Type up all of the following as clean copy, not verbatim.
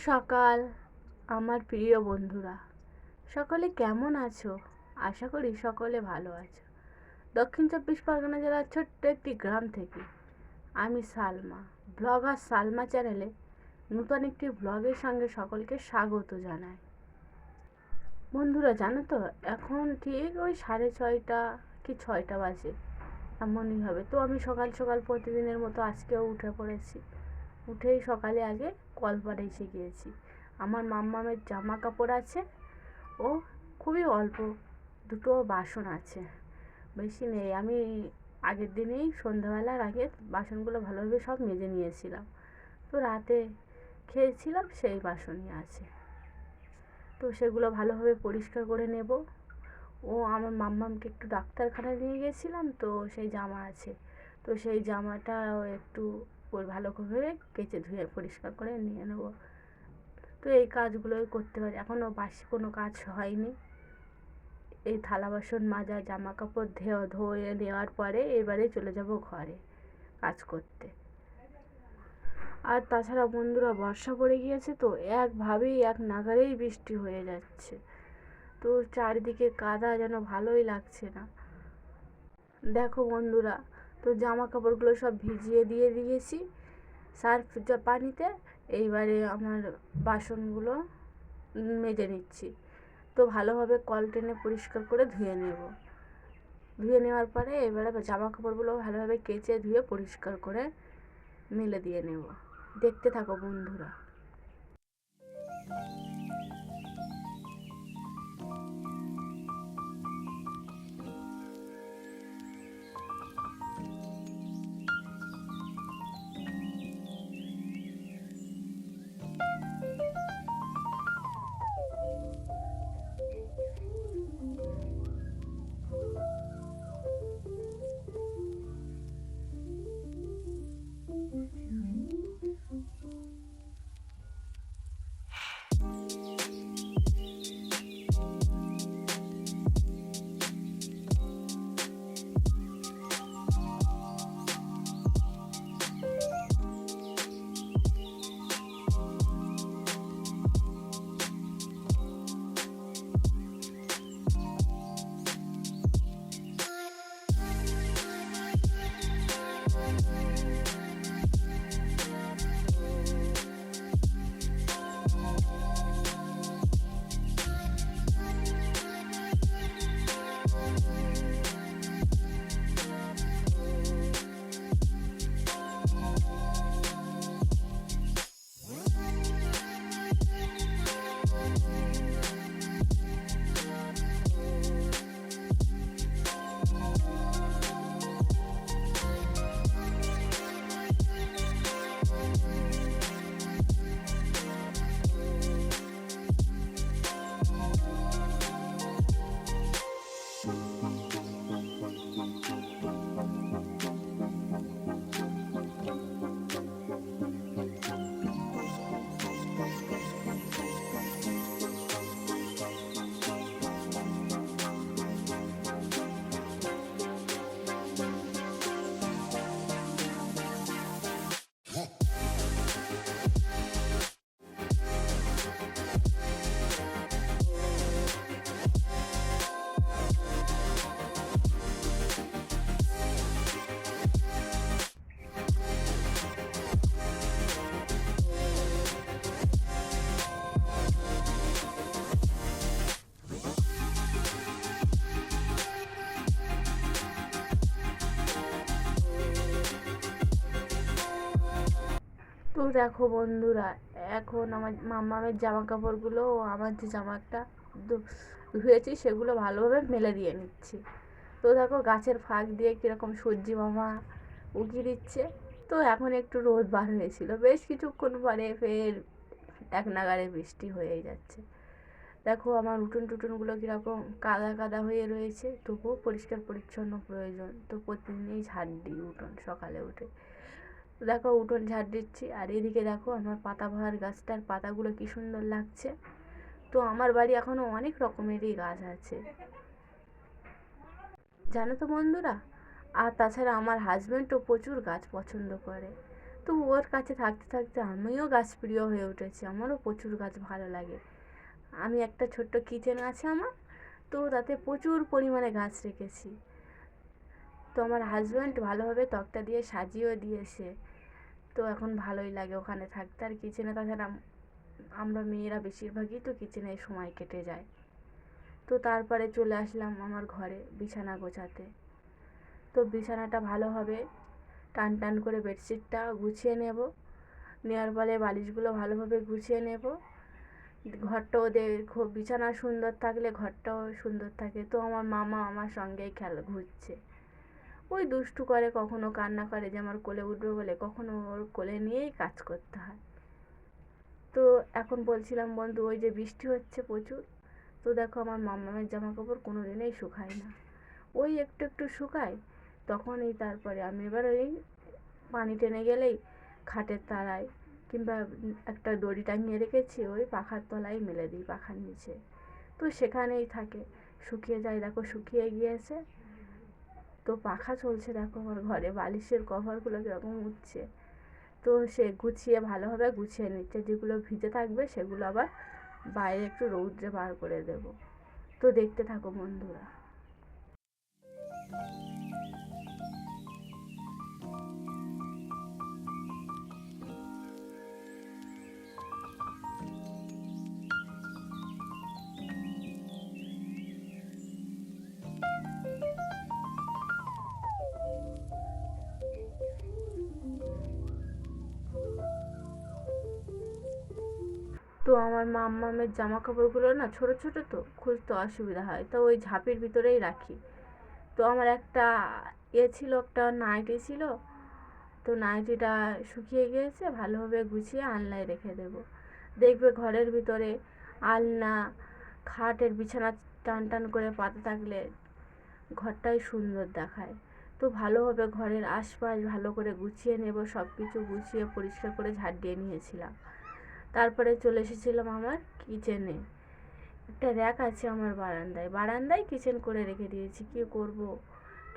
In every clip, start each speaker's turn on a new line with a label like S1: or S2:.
S1: সকাল আমার প্রিয় বন্ধুরা, সকলে কেমন আছো? আশা করি সকলে ভালো আছো। দক্ষিণ চব্বিশ পরগনা জেলার ছোট্ট একটি গ্রাম থেকে আমি সালমা, ব্লগার সালমা চ্যানেলে নতুন একটি ব্লগের সঙ্গে সকলকে স্বাগত জানাই। বন্ধুরা, জানো তো এখন ঠিক ওই 6:30 কি 6টা বাজে, এমনই হবে। তো আমি সকাল সকাল প্রতিদিনের মতো আজকেও উঠে পড়েছি। উঠেই সকালে আগে কলপাড়ে এসে গিয়েছি। আমার মাম্মামের জামা কাপড় আছে, ও খুবই অল্প দুটো বাসন আছে, বেশি নেই। আমি আগের দিনেই সন্ধ্যাবেলার আগে বাসনগুলো ভালোভাবে সব মেজে নিয়েছিলাম, তো রাতে খেয়েছিলাম সেই বাসনই আছে, তো সেগুলো ভালোভাবে পরিষ্কার করে নেব। ও আমার মাম্মামকে একটু ডাক্তারখানায় নিয়ে গেছিলাম, তো সেই জামা আছে, তো সেই জামাটা একটু ভালোভাবে কেচে ধুয়ে পরিষ্কার করে নিয়ে নেব। তো এই কাজগুলোই করতে পারি, এখনও বাসি কোনো কাজ হয়নি। এই থালা বাসন মাজা, জামা কাপড় ধুয়ে নেওয়ার পরে এবারে চলে যাব ঘরে কাজ করতে। আর তাছাড়া বন্ধুরা, বর্ষা পড়ে গিয়েছে, তো একভাবেই এক নাগাড়েই বৃষ্টি হয়ে যাচ্ছে, তো চারিদিকে কাদা, যেন ভালোই লাগছে না। দেখো বন্ধুরা, তো জামা কাপড়গুলো সব ভিজিয়ে দিয়ে দিয়েছি সার্ফ পানিতে। এইবারে আমার বাসনগুলো মেজে নিচ্ছি, তো ভালোভাবে কল টেনে পরিষ্কার করে ধুয়ে নেব। ধুয়ে নেওয়ার পরে এবারে জামা কাপড়গুলো ভালোভাবে কেচে ধুয়ে পরিষ্কার করে মেলে দিয়ে নেব। দেখতে থাকো বন্ধুরা। তো দেখো বন্ধুরা, এখন আমার মাম্মামের জামা কাপড়গুলো ও আমার যে জামাটা ধুয়েছি সেগুলো ভালোভাবে মেলে দিয়ে নিচ্ছি। তো দেখো গাছের ফাঁক দিয়ে কীরকম সূর্যি মামা উঁকি দিচ্ছে। তো এখন একটু রোদ বার হয়েছিল, বেশ কিছুক্ষণ পরে ফের এক নাগাড়ে বৃষ্টি হয়েই যাচ্ছে। দেখো আমার উঠোন টুটুনগুলো কীরকম কাদা কাদা হয়ে রয়েছে, তবুও পরিষ্কার পরিচ্ছন্ন প্রয়োজন, তো প্রতিদিনই ঝাড় দিই উঠোন সকালে উঠে। দেখো উঠোন ঝাড় দিচ্ছি, আর এদিকে দেখো আমার পাতাবাহার গাছটার পাতাগুলো কি সুন্দর লাগছে। তো আমার বাড়ি এখনও অনেক রকমেরই গাছ আছে, জানো তো বন্ধুরা। আর তাছাড়া আমার হাজব্যান্ডও প্রচুর গাছ পছন্দ করে, তো ওর কাছে থাকতে থাকতে আমিও গাছপ্রিয় হয়ে উঠেছি, আমারও প্রচুর গাছ ভালো লাগে। আমি একটা ছোট্ট কিচেন আছে আমার, তো তাতে প্রচুর পরিমাণে গাছ রেখেছি। তো আমার হাজব্যান্ড ভালোভাবে তক্তা দিয়ে সাজিয়েও দিয়েছে, তো এখন ভালোই লাগে ওখানে থাকতে। আর কিচেনে তাছাড়া আমরা মেয়েরা বেশিরভাগই তো কিচেনে সময় কেটে যায়। তো তারপরে চলে আসলাম আমার ঘরে বিছানা গোছাতে। তো বিছানাটা ভালোভাবে টান টান করে বেডশিটটা গুছিয়ে নেব, নেওয়ার পরে বালিশগুলো ভালোভাবে গুছিয়ে নেব। ঘরটাও দেখো, বিছানা সুন্দর থাকলে ঘরটাও সুন্দর থাকে। তো আমার মামা আমার সঙ্গেই খেলা ঘুরছে, ওই দুষ্টু করে, কখনো কান্না করে যে আমার কোলে উঠবে বলে, কখনো ওর কোলে নিয়েই কাজ করতে হয়। তো এখন বলছিলাম বন্ধু, ওই যে বৃষ্টি হচ্ছে প্রচুর, তো দেখো আমার মামামের জামা কাপড় কোনো দিনই শুকায় না, ওই একটু একটু শুকায়, তখনই তারপরে আমি এবার ওই পানি টেনে গেলেই খাটের তলায় কিংবা একটা দড়ি টাঙিয়ে রেখেছি, ওই পাখার তলায় মেলে দিই, পাখার নিচে, তো সেখানেই থাকে, শুকিয়ে যায়। দেখো শুকিয়ে গিয়েছে। তো পাখা চলছে, দেখো আমার ঘরে বালিশের কভারগুলো কীরকম উঠছে। তো সে গুছিয়ে ভালোভাবে গুছিয়ে নিচ্ছে, যেগুলো ভিজে থাকবে সেগুলো আবার বাইরে একটু রৌদ্রে বার করে দেব। তো দেখতে থাকো বন্ধুরা। তো আমার মাম্মামের জামা কাপড়গুলো না ছোটো ছোটো, তো খুঁজতে অসুবিধা হয়, তো ওই ঝাঁপির ভিতরেই রাখি। তো আমার একটা ছিল, একটা নাইটি ছিল, তো নাইটিটা শুকিয়ে গিয়েছে, ভালোভাবে গুছিয়ে আলনায় রেখে দেবো। দেখবে ঘরের ভিতরে আলনা, খাটের বিছানা টান টান করে পাতা থাকলে ঘরটাই সুন্দর দেখায়। তো ভালোভাবে ঘরের আশপাশ ভালো করে গুছিয়ে নেব, সব কিছু গুছিয়ে পরিষ্কার করে ঝাড় দিয়ে নিয়েছিলাম। তারপরে চলে এসেছিলাম আমার কিচেনে। একটা র্যাক আছে আমার বারান্দায় কিচেন করে রেখে দিয়েছি, কী করব,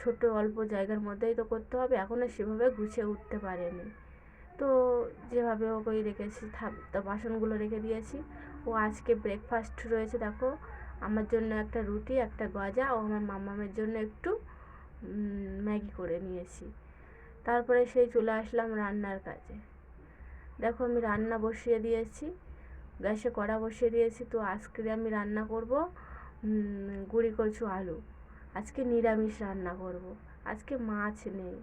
S1: ছোট অল্প জায়গার মধ্যেই তো করতে হবে, এখনও সেভাবে গুছিয়ে উঠতে পারিনি। তো যেভাবে হোক ওই রেখেছি, তো বাসনগুলো রেখে দিয়েছি। ও আজকে ব্রেকফাস্ট রয়েছে, দেখো আমার জন্য একটা রুটি, একটা গজা, ও আমার মামামের জন্য একটু ম্যাগি করে নিয়েছি। তারপরে সেই চলে আসলাম রান্নার কাজে। দেখো আমি রান্না বসিয়ে দিয়েছি, গ্যাসে কড়া বসিয়ে দিয়েছি। তো আজকে আমি রান্না করব গুঁড়ি কচু আলু, আজকে নিরামিষ রান্না করব, আজকে মাছ নেই।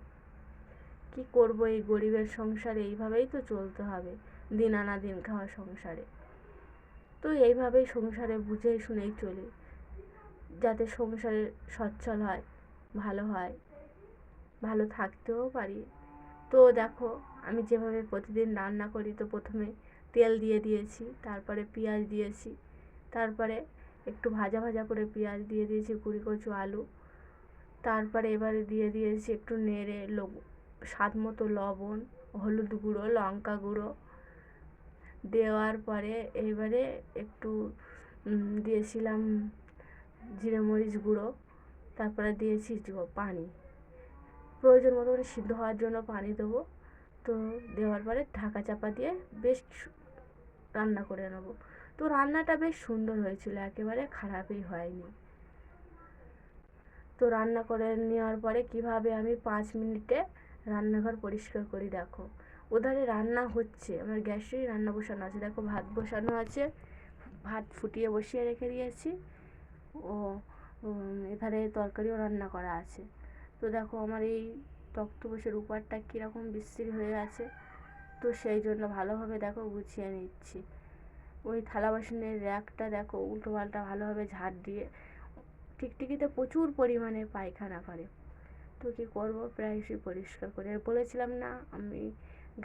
S1: কি করব, এই গরিবের সংসারে এইভাবেই তো চলতে হবে, দিন আনা দিন খাওয়া সংসারে। তো এইভাবেই সংসারে বুঝে শুনেই চলি, যাতে সংসারে সচ্ছল হয়, ভালো হয়, ভালো থাকতেও পারি। তো দেখো আমি যেভাবে প্রতিদিন রান্না করি, তো প্রথমে তেল দিয়ে দিয়েছি, তারপরে পেঁয়াজ দিয়েছি, তারপরে একটু ভাজা ভাজা করে পেঁয়াজ দিয়ে দিয়েছি কুড়ি কচু আলু, তারপরে এবারে দিয়ে দিয়েছি একটু নেড়ে স্বাদ মতো লবণ, হলুদ গুঁড়ো, লঙ্কা গুঁড়ো দেওয়ার পরে এইবারে একটু দিয়েছিলাম জিরে মরিচ গুঁড়ো, তারপরে দিয়েছি পানি, প্রয়োজন মতো সিদ্ধ হওয়ার জন্য পানি দেবো। তো দেওয়ার পরে ঢাকা চাপা দিয়ে বেশ রান্না করে নেব। তো রান্নাটা বেশ সুন্দর হয়েছিল, একেবারে খারাপই হয়নি। তো রান্না করে নেওয়ার পরে কিভাবে আমি 5 মিনিটে রান্নাঘর পরিষ্কার করি, দেখো ওধারে রান্না হচ্ছে, আমার গ্যাসেই রান্না বসানো আছে, দেখো ভাত বসানো আছে, ভাত ফুটিয়ে বসিয়ে রেখে দিয়েছি, ও এধারে তরকারিও রান্না করা আছে। তো দেখো আমার এই তক্তপোষের উপরটা কীরকম বিশ্রী হয়ে আছে, তো সেই জন্য ভালোভাবে দেখো গুছিয়ে নিচ্ছি। ওই থালা বাসনের র্যাকটা দেখো উল্টো পাল্টা ভালোভাবে ঝাড় দিয়ে, টিকটিকিতে প্রচুর পরিমাণে পায়খানা করে, তো কী করবো, প্রায়শই পরিষ্কার করে। আর বলেছিলাম না আমি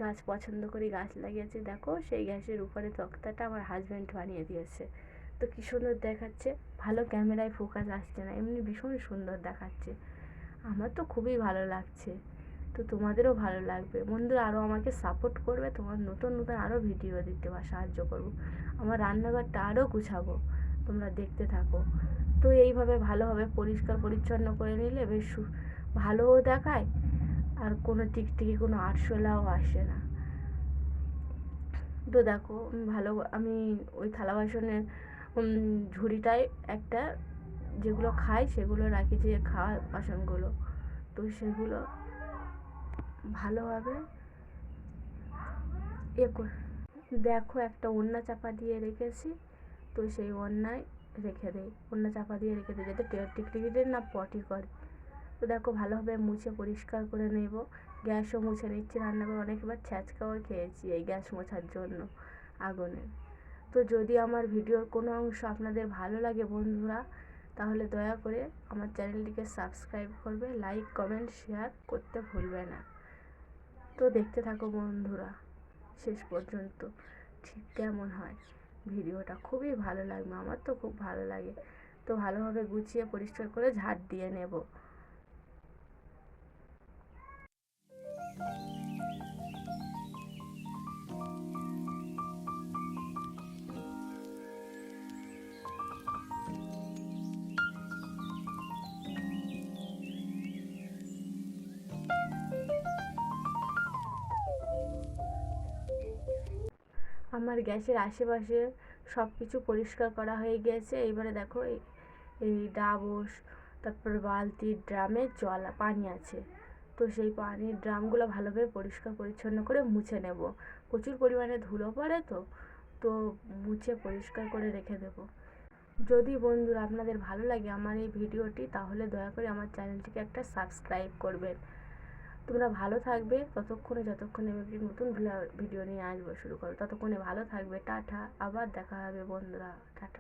S1: গাছ পছন্দ করি, গাছ লাগিয়েছি, দেখো সেই গ্যাসের উপরে তক্তাটা আমার হাজব্যান্ড বানিয়ে দিয়েছে। তো কী সুন্দর দেখাচ্ছে, ভালো ক্যামেরায় ফোকাস আসছে না, এমনি ভীষণ সুন্দর দেখাচ্ছে, আমার তো খুবই ভালো লাগছে। তো তোমাদেরও ভালো লাগবে বন্ধুরা, আরও আমাকে সাপোর্ট করবে, তোমার নতুন নতুন আরও ভিডিও দিতে বা সাহায্য করবো, আমার রান্নাঘরটা আরও গুছাবো, তোমরা দেখতে থাকো। তো এইভাবে ভালোভাবে পরিষ্কার পরিচ্ছন্ন করে নিলে বেশ ভালোও দেখায়, আর কোনো টিকটিকি কোনো আরশোলাও আসে না। তো দেখো আমি ওই থালা বাসনের ঝুড়িটায় একটা যেগুলো খাই সেগুলো রাখি, যে খাওয়ার বাসনগুলো, তো সেগুলো ভালোভাবে দেখো একটা ওড়না চাপা দিয়ে রেখেছি, তো সেই ওড়নায় রেখে দেই, ওড়না চাপা দিয়ে রেখে দিই যাতে টিকটিকিদের না পটি করে। তো দেখো ভালোভাবে মুছে পরিষ্কার করে নেব। গ্যাসও মুছে নিচ্ছি, রান্নাঘর অনেকবার ছ্যাঁচকাও খেয়েছি এই গ্যাস মোছার জন্য আগুনের। তো যদি আমার ভিডিওর কোনো অংশ আপনাদের ভালো লাগে বন্ধুরা, তাহলে দয়া করে আমার চ্যানেলটিকে সাবস্ক্রাইব করবে, লাইক কমেন্ট শেয়ার করতে ভুলবে না। তো দেখতে থাকো বন্ধুরা শেষ পর্যন্ত, ঠিক কেমন হয় ভিডিওটা। খুবই ভালো লাগবে, আমার তো খুব ভালো লাগে। তো ভালোভাবে গুছিয়ে পরিষ্কার করে ঝাড় দিয়ে নেব। আমার গ্যাসের আশেপাশে সব কিছু পরিষ্কার করা হয়ে গিয়েছে। এবারে দেখো এই ডাবস, তারপর বালতি, ড্রামে পানি আছে, তো সেই পানির ড্রামগুলো ভালোভাবে পরিষ্কার পরিচ্ছন্ন করে মুছে নেব। প্রচুর পরিমাণে ধুলো পড়ে, তো মুছে পরিষ্কার করে রেখে দেব। যদি বন্ধুরা আপনাদের ভালো লাগে আমার এই ভিডিওটি, তাহলে দয়া করে আমার চ্যানেলটিকে একটা সাবস্ক্রাইব করবেন। তোমরা ভালো থাকবে যতক্ষণে আমি একটি নতুন ভিডিও নিয়ে আসবো শুরু করো, ততক্ষণে ভালো থাকবে। টাটা, আবার দেখা হবে বন্ধুরা, টাটা।